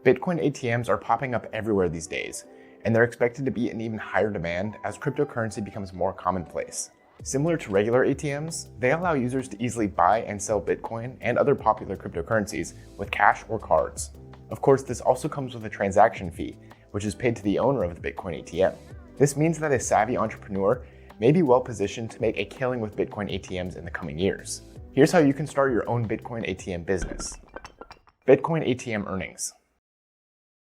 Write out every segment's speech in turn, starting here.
Bitcoin ATMs are popping up everywhere these days, and they're expected to be in even higher demand as cryptocurrency becomes more commonplace. Similar to regular ATMs, they allow users to easily buy and sell Bitcoin and other popular cryptocurrencies with cash or cards. Of course, this also comes with a transaction fee, which is paid to the owner of the Bitcoin ATM. This means that a savvy entrepreneur may be well positioned to make a killing with Bitcoin ATMs in the coming years. Here's how you can start your own Bitcoin ATM business. Bitcoin ATM Earnings.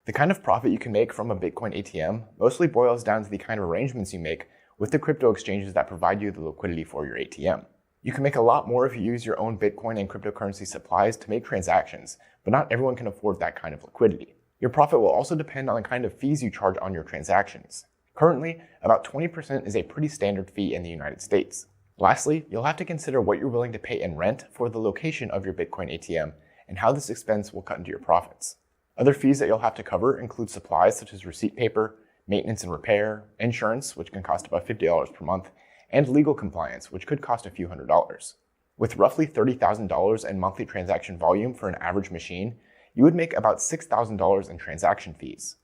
The kind of profit you can make from a Bitcoin ATM mostly boils down to the kind of arrangements you make with the crypto exchanges that provide you the liquidity for your ATM. You can make a lot more if you use your own Bitcoin and cryptocurrency supplies to make transactions, but not everyone can afford that kind of liquidity. Your profit will also depend on the kind of fees you charge on your transactions. Currently, about 20% is a pretty standard fee in the United States. Lastly, you'll have to consider what you're willing to pay in rent for the location of your Bitcoin ATM and how this expense will cut into your profits. Other fees that you'll have to cover include supplies such as receipt paper, maintenance and repair, insurance, which can cost about $50 per month, and legal compliance, which could cost a few $100s. With roughly $30,000 in monthly transaction volume for an average machine, you would make about $6,000 in transaction fees.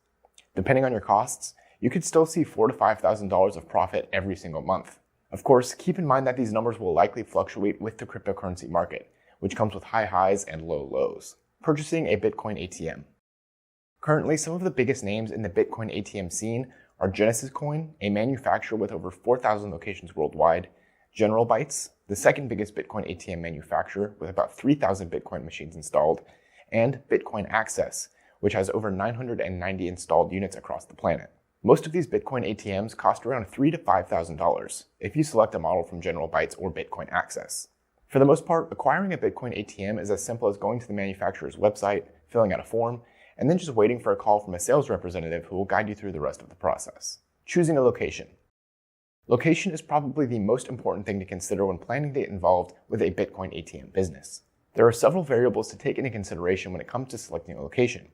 Depending on your costs, you could still see $4,000 to $5,000 of profit every single month. Of course, keep in mind that these numbers will likely fluctuate with the cryptocurrency market, which comes with high highs and low lows. Purchasing a Bitcoin ATM. Currently, some of the biggest names in the Bitcoin ATM scene are Genesis Coin, a manufacturer with over 4,000 locations worldwide, General Bytes, the second biggest Bitcoin ATM manufacturer with about 3,000 Bitcoin machines installed, and Bitcoin Access, which has over 990 installed units across the planet. Most of these Bitcoin ATMs cost around $3,000 to $5,000 if you select a model from General Bytes or Bitcoin Access. For the most part, acquiring a Bitcoin ATM is as simple as going to the manufacturer's website, filling out a form, and then just waiting for a call from a sales representative who will guide you through the rest of the process. Choosing a location. Location is probably the most important thing to consider when planning to get involved with a Bitcoin ATM business. There are several variables to take into consideration when it comes to selecting a location,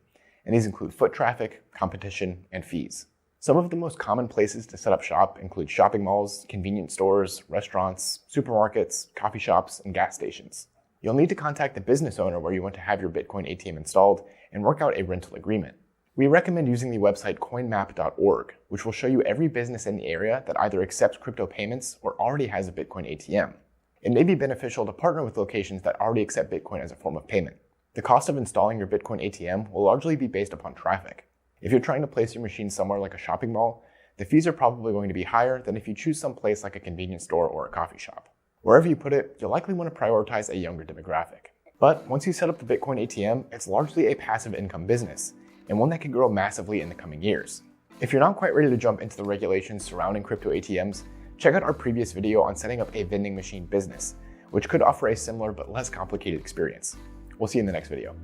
and these include foot traffic, competition, and fees. Some of the most common places to set up shop include shopping malls, convenience stores, restaurants, supermarkets, coffee shops, and gas stations. You'll need to contact the business owner where you want to have your Bitcoin ATM installed and work out a rental agreement. We recommend using the website coinmap.org, which will show you every business in the area that either accepts crypto payments or already has a Bitcoin ATM. It may be beneficial to partner with locations that already accept Bitcoin as a form of payment. The cost of installing your Bitcoin ATM will largely be based upon traffic. If you're trying to place your machine somewhere like a shopping mall, the fees are probably going to be higher than if you choose some place like a convenience store or a coffee shop. Wherever you put it, you'll likely want to prioritize a younger demographic. But once you set up the Bitcoin ATM, it's largely a passive income business, and one that can grow massively in the coming years. If you're not quite ready to jump into the regulations surrounding crypto ATMs, check out our previous video on setting up a vending machine business, which could offer a similar but less complicated experience. We'll see you in the next video.